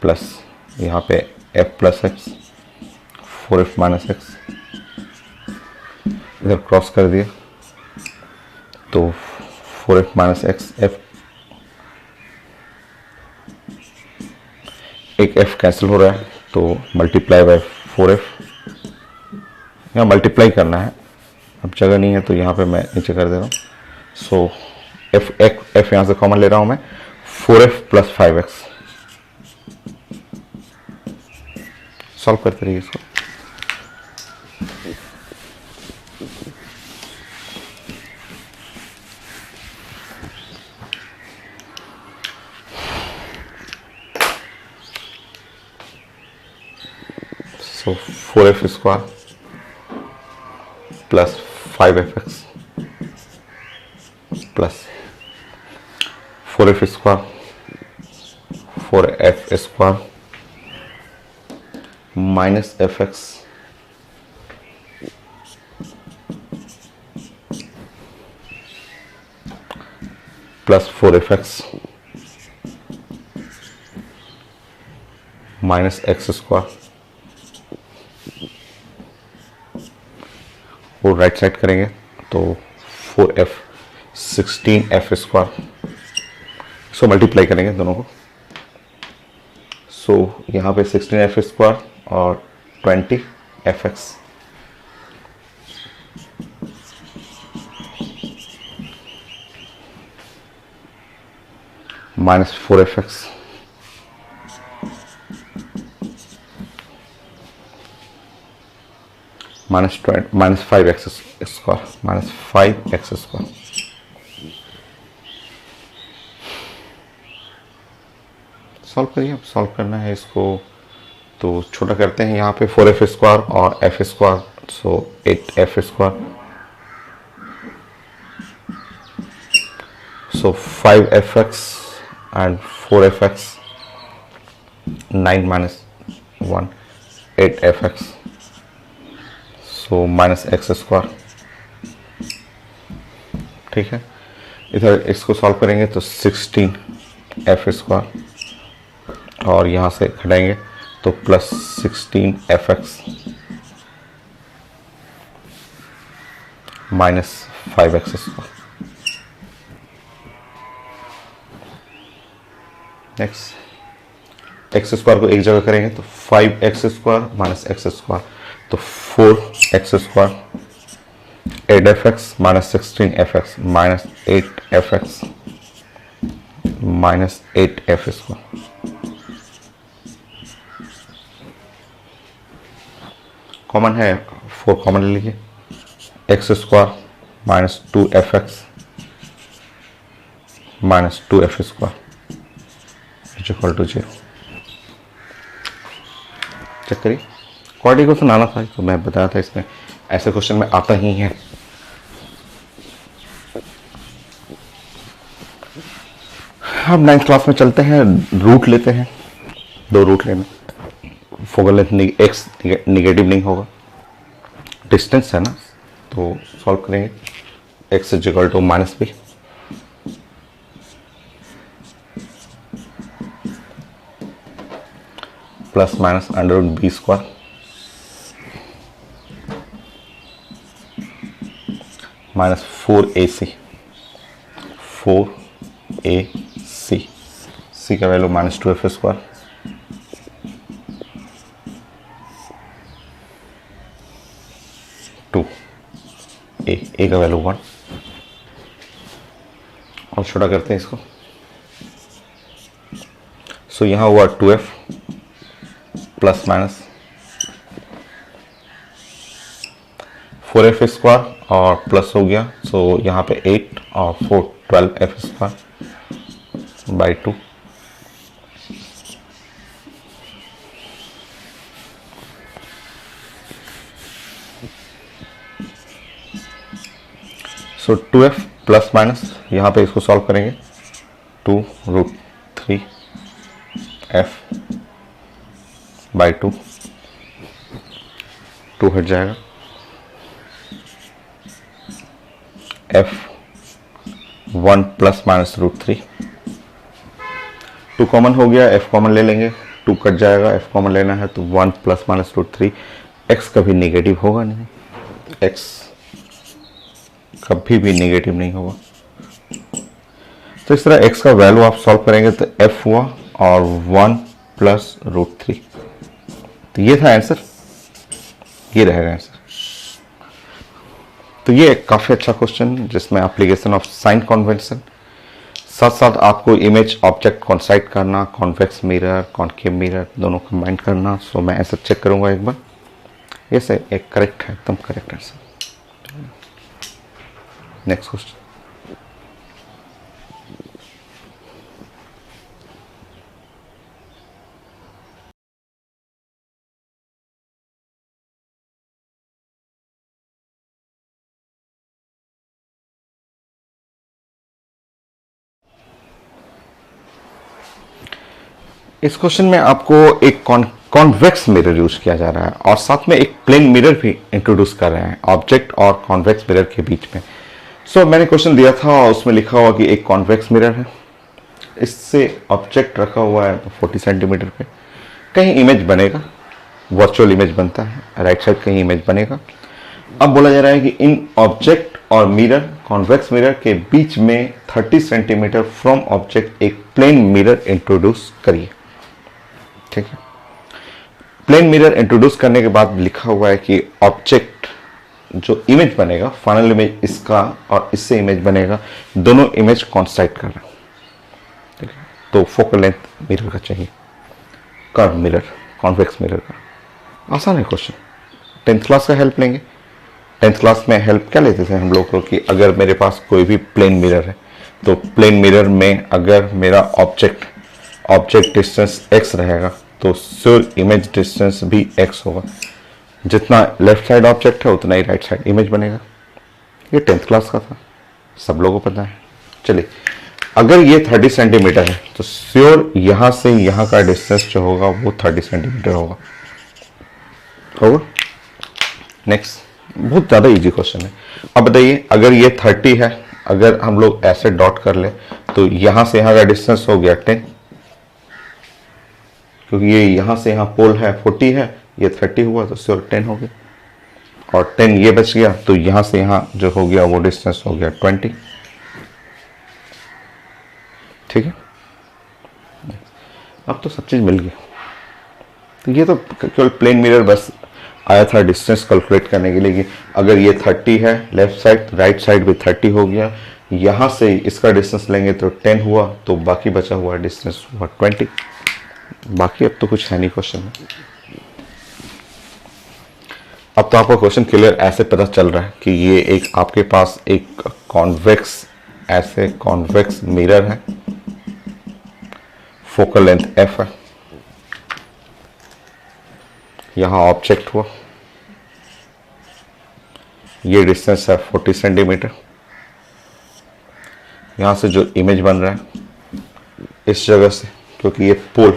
plus यहाँ पे f plus x 4f minus x इधर क्रॉस कर दिया, तो 4f माइनस एक्स f, एक f कैंसिल हो रहा है तो मल्टीप्लाई बाय 4f, यहाँ मल्टीप्लाई करना है, अब जगह नहीं है तो यहाँ पे मैं नीचे कर दे रहा हूँ। सो f यहाँ से कॉमन ले रहा हूँ मैं, 4f प्लस 5x। सॉल्व करते रहिए इसको। So 4f square plus 5fx plus 4f square 4f square minus fx plus 4fx minus x square, वो राइट साइड करेंगे तो 4f 16f square, so multiply करेंगे दोनों को। सो यहाँ पे 16f स्क्वायर और 20fx minus 4fx minus 5x², minus 5x²। Solve करिए, अब सॉल्व करना है इसको तो छोटा करते हैं। यहाँ पे 4f² और f², so 8f², so 5fx and 4fx, 9 minus 1, 8fx, so minus x²। ठीक है, इधर इसको सॉल्व करेंगे तो 16f² और यहाँ से घटाएंगे तो plus 16fx minus 5x²। Next x² को एक जगह करेंगे तो 5x² माइनस x², तो 4x², 8fx minus 16fx minus 8fx minus 8f²। Common है, 4 कॉमन ले लीजिए, x² minus 2fx minus 2f² equal to 0। Check करिए, क्वाड्रेटिक क्वेश्चन आना था तो मैं बताया था, इसमें ऐसे क्वेश्चन में आता ही है। हम 9th क्लास में चलते हैं, रूट लेते हैं, 2 रूट लेना, फोकल लेंथ x निगेटिव नहीं होगा, डिस्टेंस है ना, तो सॉल्व करेंगे। x equal to minus b, plus minus √b² minus 4ac, 4ac, c का वैल्यू माइनस 2f², a का वैल्यू 1, और छोटा करते हैं इसको। सो यहाँ हुआ 2f प्लस माइनस 4f² और प्लस हो गया, सो यहाँ पे 8 और 4 12f² by 2, so 2f plus minus, यहाँ पे इसको सॉल्व करेंगे, 2√3f बाई 2, 2 हट जाएगा, f1 प्लस माइनस √3, 2 कॉमन हो गया, f कॉमन ले लेंगे, 2 कट जाएगा, f कॉमन लेना है तो 1 प्लस माइनस √3, x कभी नेगेटिव होगा नहीं, x कभी भी नेगेटिव नहीं होगा। तो इस तरह x का वैल्यू आप सॉल्व करेंगे तो f हुआ और 1 प्लस √3, तो ये था आंसर, ये रहेगा आंसर। तो ये काफ़ी अच्छा क्वेश्चन जिसमें एप्लीकेशन ऑफ साइन कन्वेंशन, साथ साथ आपको इमेज ऑब्जेक्ट कॉन्साइड करना, कॉन्वेक्स मिरर, कॉनकेव मिरर दोनों कंबाइन करना। सो मैं ऐसा चेक करूंगा एक बार, ये सर एक करेक्ट है, एकदम करेक्ट है सर। नेक्स्ट क्वेश्चन, इस क्वेश्चन में आपको एक कॉन्वेक्स मिरर यूज किया जा रहा है और साथ में एक प्लेन मिरर भी इंट्रोड्यूस कर रहे हैं ऑब्जेक्ट और कॉन्वेक्स मिरर के बीच में। सो मैंने क्वेश्चन दिया था और उसमें लिखा हुआ कि एक कॉन्वेक्स मिरर है, इससे ऑब्जेक्ट रखा हुआ है 40 सेंटीमीटर पे, कहीं इमेज बनेगा, वर्चुअल इमेज बनता है, राइट साइड कहीं इमेज बनेगा। अब बोला जा रहा है कि इन ऑब्जेक्ट और मिरर, कॉन्वेक्स मिरर के बीच में 30 सेंटीमीटर फ्रॉम ऑब्जेक्ट एक प्लेन मिरर इंट्रोड्यूस करिए। ठीक है, प्लेन मिरर इंट्रोड्यूस करने के बाद लिखा हुआ है कि ऑब्जेक्ट जो इमेज बनेगा, फाइनल इमेज इसका और इससे इमेज बनेगा, दोनों इमेज कॉन्साइड कर रहे हैं। ठीक है, तो फोकल लेंथ मिरर का चाहिए, कर्व मिरर, कॉन्वेक्स मिरर का। आसान है क्वेश्चन, टेंथ क्लास का हेल्प लेंगे। टेंथ क्लास में हेल्प क्या लेते थे हम लोग को कि अगर मेरे पास कोई भी प्लेन मिरर है तो प्लेन मिरर में अगर मेरा ऑब्जेक्ट डिस्टेंस x रहेगा तो श्योर इमेज डिस्टेंस भी x होगा। जितना लेफ्ट साइड ऑब्जेक्ट है उतना ही राइट साइड इमेज बनेगा। ये टेंथ क्लास का था, सब लोगों को पता है। चलिए, अगर ये 30 सेंटीमीटर है तो श्योर यहां से यहां का डिस्टेंस जो होगा वो 30 सेंटीमीटर होगा। नेक्स्ट, बहुत ज़्यादा इजी क्वेश्चन है। अब बताइए, अगर ये 30 है, अगर हम लोग ऐसे डॉट कर ले तो यहां से यहां का डिस्टेंस हो गया 10, क्योंकि ये यहां से यहां पोल है 40 है, ये 30 हुआ तो श्योर 10 हो गया, और 10 ये बच गया तो यहां से यहां जो हो गया वो डिस्टेंस हो गया 20। ठीक है, अब तो सब चीज मिल गई। तो ये तो केवल प्लेन मिरर बस आया था डिस्टेंस कैलकुलेट करने के लिए कि अगर ये 30 है लेफ्ट साइड, राइट साइड भी 30 हो गया, यहां से इसका डिस्टेंस लेंगे तो 10 हुआ, तो बाकी बचा हुआ डिस्टेंस हुआ 20। बाकी अब तो कुछ है नहीं क्वेश्चन में। अब तो आपका क्वेश्चन क्लियर ऐसे पता चल रहा है कि ये एक आपके पास एक कॉन्वेक्स मिरर है, फोकल लेंथ f है, यहां ऑब्जेक्ट हुआ, ये डिस्टेंस है 40 सेंटीमीटर, यहां से जो इमेज बन रहा है इस जगह से, क्योंकि ये पोल,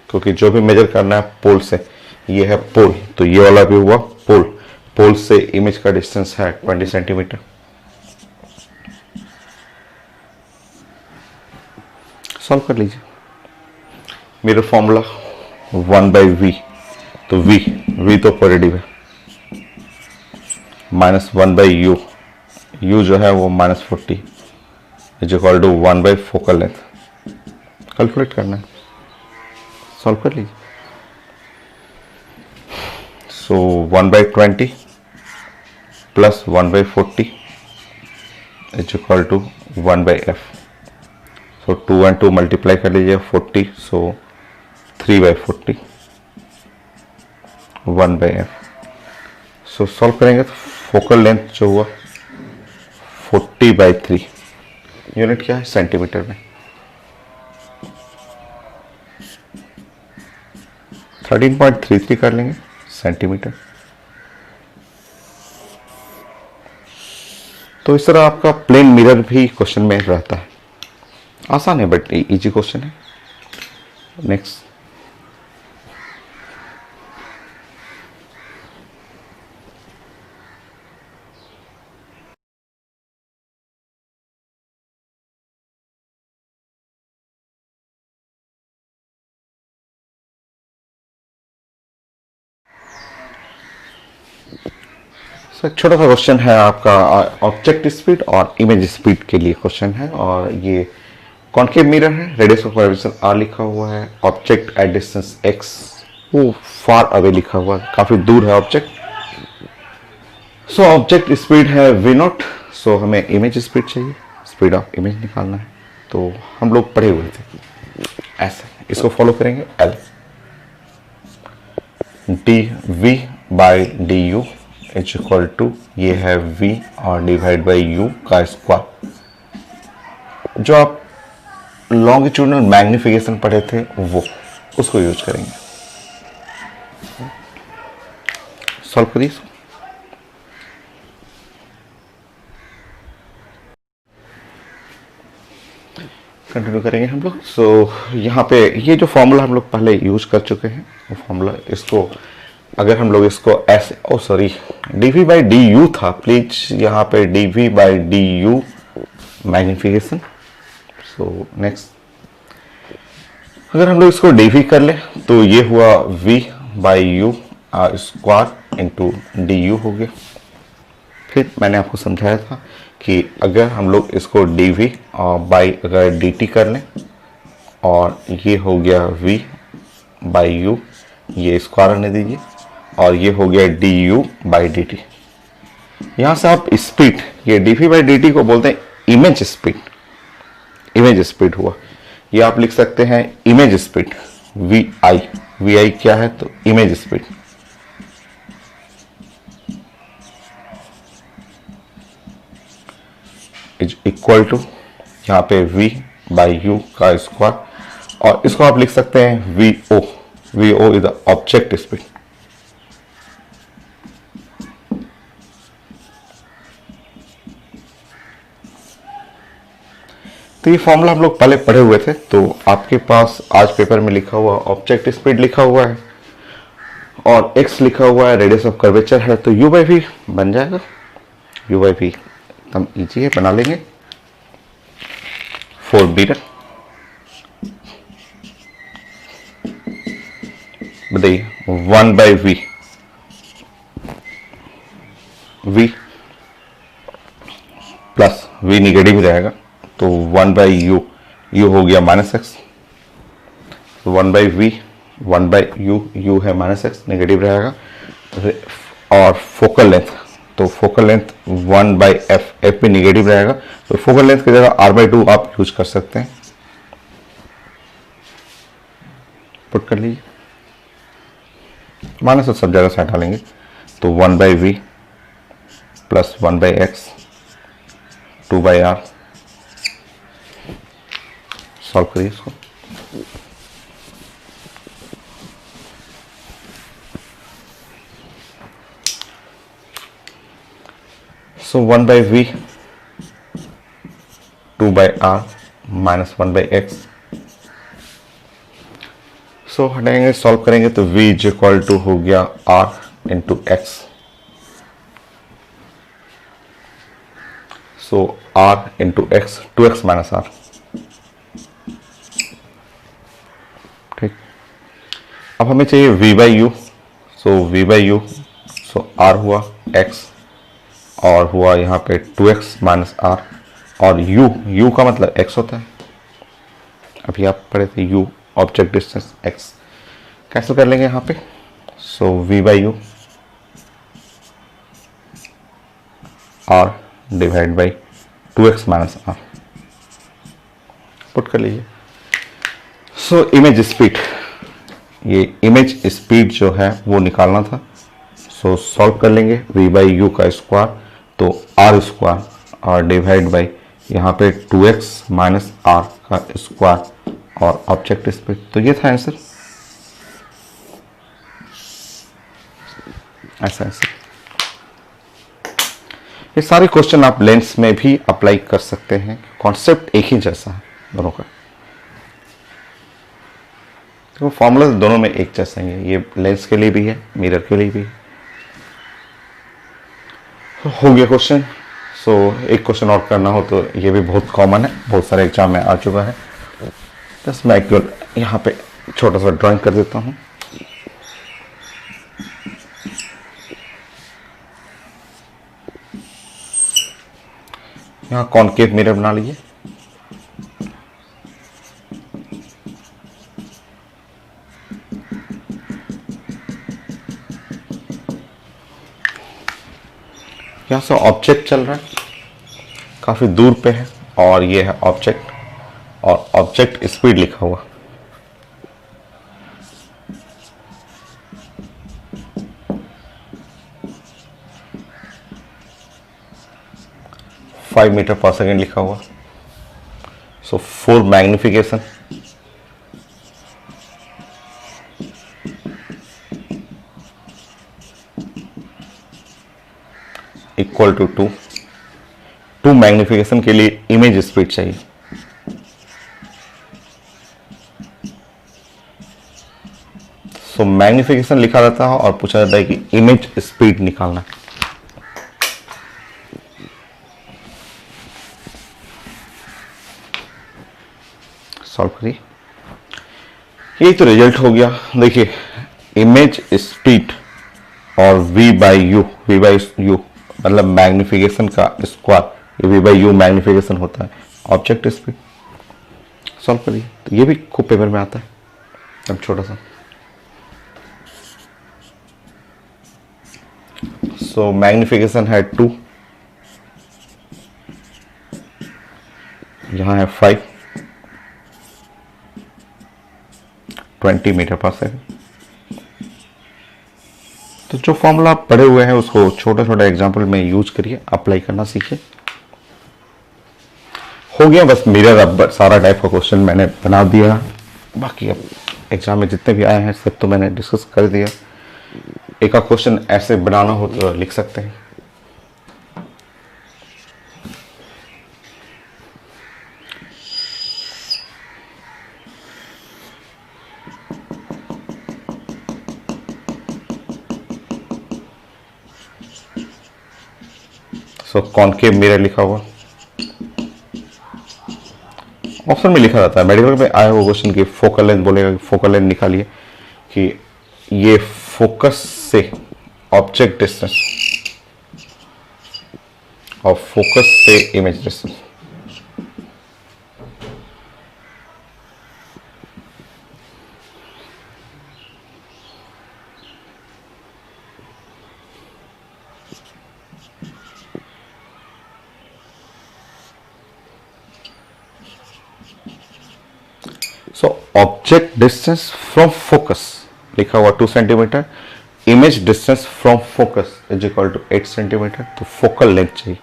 क्योंकि जो भी मेजर करना है पोल से, ये है पोल, तो ये वाला भी हुआ पोल, पोल से इमेज का डिस्टेंस है 20 सेंटीमीटर। सॉल्व कर लीजिए। मेरा फॉर्मूला 1/v, तो v तो पॉजिटिव है, -1/u, u जो है वो -40 is equal to 1 focal length. Calculate करना है, सॉल्व कर लीजिए। So 1/20 plus 1/40 is equal to 1/f। So 2 and 2 multiply कर लीजिए 40, सो 3/40 1/f। सो सॉल्व करेंगे तो फोकल लेंथ जो हुआ 40/3, यूनिट क्या है सेंटीमीटर में, 13.33 कर लेंगे सेंटीमीटर। तो इस तरह आपका प्लेन मिरर भी क्वेश्चन में रहता है। आसान है बट इजी क्वेश्चन है। नेक्स्ट, एक छोटा सा क्वेश्चन है आपका, ऑब्जेक्ट स्पीड और इमेज स्पीड के लिए क्वेश्चन है, और ये कॉन्केव मिरर है, रेडियस ऑफ कर्वेचर r लिखा हुआ है, ऑब्जेक्ट एट डिस्टेंस x, वो फार अवे लिखा हुआ है, काफी दूर है ऑब्जेक्ट। सो ऑब्जेक्ट स्पीड है v0, सो हमें इमेज स्पीड चाहिए, स्पीड ऑफ इमेज निकालना है। तो हम लोग पढ़े हुए थे ऐसे, इसको फॉलो करेंगे। l dv/du is equal to, ये है v और डिवाइड बाई u का स्क्वायर। जो आप लॉन्गिट्यूडनल मैग्निफिकेशन पढ़े थे वो, उसको यूज करेंगे। सॉल्व करिए। कंटिन्यू करेंगे हम लोग। सो यहाँ पे ये जो फॉर्मूला हम लोग पहले यूज कर चुके हैं, वो फॉर्मूला, इसको अगर हम लोग इसको ऐसे, dv/du था, प्लीज यहाँ पे dv/du मैग्निफिकेशन। सो नेक्स्ट, अगर हम लोग इसको dv कर ले तो ये हुआ v/u स्क्वायर इंटू du हो गया। फिर मैंने आपको समझाया था कि अगर हम लोग इसको dv और बाई अगर dt कर लें, और ये हो गया v/u, ये स्क्वायर आने दीजिए, और ये हो गया du/dt। यहां से आप स्पीड, ये dv/dt को बोलते हैं इमेज स्पीड, इमेज स्पीड हुआ, ये आप लिख सकते हैं इमेज स्पीड vi। vi क्या है, तो image speed. Is equal to यहाँ पे v बाई यू का स्क्वायर, और इसको आप लिख सकते हैं vo. vo is the object speed. तो ये फॉर्मूला हम लोग पहले पढ़े हुए थे, तो आपके पास आज पेपर में लिखा हुआ ऑब्जेक्ट स्पीड लिखा हुआ है और x लिखा हुआ है, रेडियस ऑफ कर्वेचर है, तो u बाई वी बन जाएगा. u बाई वी एकदम ईजी है, बना लेंगे. 4 मीटर बताइए. 1 by v, v plus v negative रहेगा, तो 1 बाई यू, यू हो गया minus x. 1 by v, 1 by u, u है माइनस एक्स, नेगेटिव रहेगा. और फोकल लेंथ, तो focal length 1 by f, f भी नेगेटिव रहेगा, तो फोकल लेंथ की जगह r बाई 2 आप यूज कर सकते हैं. पुट कर लीजिए, माइनस तो सब जगह से हटा लेंगे, तो 1 by v plus 1 by x 2 by r. Solve करिए इसको. So 1 by v 2 by r minus 1 by x. So हटाएंगे, सॉल्व करेंगे तो v इज इक्वल टू हो गया r into x. So r into x, 2x minus r. ठीक, अब हमें चाहिए v by u. So v by u, so r हुआ x और हुआ यहाँ पे 2x माइनस आर, और u का मतलब x होता है. अभी आप पढ़े थे u object distance x, cancel कर लेंगे यहाँ पे. So v by u r divide by 2x minus r. Put कर लीजिए. सो इमेज स्पीड, ये इमेज स्पीड जो है वो निकालना था. सो सॉल्व कर लेंगे. v बाई यू का स्क्वायर, तो r स्क्वायर और डिवाइड बाई यहाँ पे 2x माइनस आर का स्क्वायर और ऑब्जेक्ट स्पीड. तो ये था आंसर. ऐसा आंसर. ये सारे क्वेश्चन आप लेंस में भी अप्लाई कर सकते हैं, कॉन्सेप्ट एक ही जैसा है दोनों का. तो फॉर्मूला दोनों में एक जैसा ही है, ये लेंस के लिए भी है, मिरर के लिए भी है. हो गया क्वेश्चन. सो एक क्वेश्चन और करना हो तो ये भी बहुत कॉमन है, बहुत सारे एग्जाम में आ चुका है. बस मैं केवल यहाँ पे छोटा सा ड्राइंग कर देता हूँ. यहाँ कॉनकेव मिरर बना लीजिए. यहाँ से ऑब्जेक्ट चल रहा है, काफी दूर पे है, और ये है ऑब्जेक्ट, और ऑब्जेक्ट स्पीड लिखा हुआ. फाइव मीटर पर सेकेंड लिखा हुआ. सो 4 मैग्निफिकेशन इक्वल टू 2 मैग्निफिकेशन के लिए इमेज स्पीड चाहिए. सो मैग्निफिकेशन लिखा रहता है और पूछा जाता है कि इमेज स्पीड निकालना. सॉल्व करिए. यही तो रिजल्ट हो गया. देखिए, इमेज स्पीड और v by you, v by you मतलब मैग्निफिकेशन का square, v by you magnification होता है ऑब्जेक्ट स्पीड. सॉल्व करिए. तो ये भी खूब पेपर में आता है. अब छोटा सा. सो मैग्निफिकेशन है 2, यहाँ है 5, 20 मीटर पर सेकेंड. तो जो फॉर्मूला आप पढ़े हुए हैं उसको छोटा छोटा एग्जाम्पल में यूज करिए, अप्लाई करना सीखिए. हो गया बस मिरर। अब सारा टाइप का क्वेश्चन मैंने बना दिया, बाकी अब एग्जाम में जितने भी आए हैं सब तो मैंने डिस्कस कर दिया। एक आध क्वेश्चन ऐसे बनाना हो तो लिख सकते हैं। सो कॉनकेव मिरर लिखा हुआ ऑप्शन में लिखा रहता है। मेडिकल में आया हुआ क्वेश्चन की फोकल लेंथ बोलेगा, फोकल लेंथ निकालिए कि ये फोकस से ऑब्जेक्ट डिस्टेंस और फोकस से image distance. So object distance from focus लिखा हुआ 2 centimetre, image distance from focus is equal to 8 centimetre. तो फोकल लेंथ चाहिए।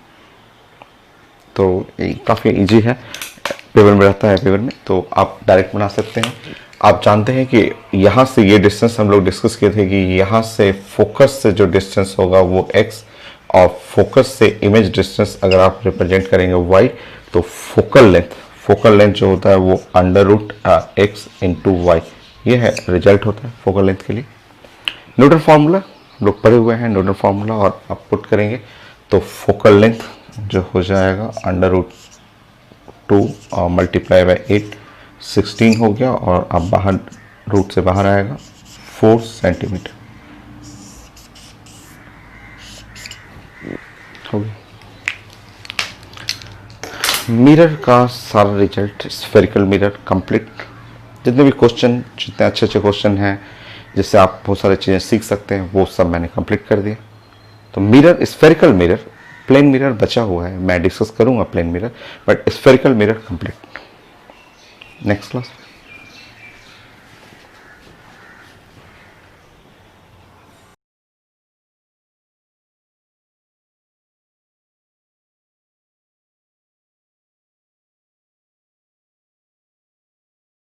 तो ये काफ़ी इजी है, पेपर में रहता है, पेपर में तो आप डायरेक्ट बना सकते हैं। आप जानते हैं कि यहाँ से ये डिस्टेंस हम लोग डिस्कस किए थे कि यहाँ से फोकस से जो डिस्टेंस होगा वो x और फोकस से इमेज डिस्टेंस अगर आप रिप्रेजेंट करेंगे y, तो फोकल लेंथ जो होता है वो √x इंटू वाई, ये है रिजल्ट होता है फोकल लेंथ के लिए। न्यूटन फार्मूला हम लोग पढ़े हुए हैं, न्यूटन फार्मूला, और आप पुट करेंगे तो फोकल लेंथ जो हो जाएगा √2 और मल्टीप्लाई बाय 8, 16 हो गया, और अब बाहर रूट से बाहर आएगा 4 सेंटीमीटर हो गया। मिरर का सारा रिजल्ट, स्फेरिकल मिरर कंप्लीट। जितने भी क्वेश्चन, जितने अच्छे अच्छे क्वेश्चन हैं जिससे आप बहुत सारी चीज़ें सीख सकते हैं, वो सब मैंने कंप्लीट कर दिया। तो mirror, spherical mirror, plane mirror बचा हुआ है, मैं डिस्कस करूंगा plane mirror, but spherical mirror complete next class.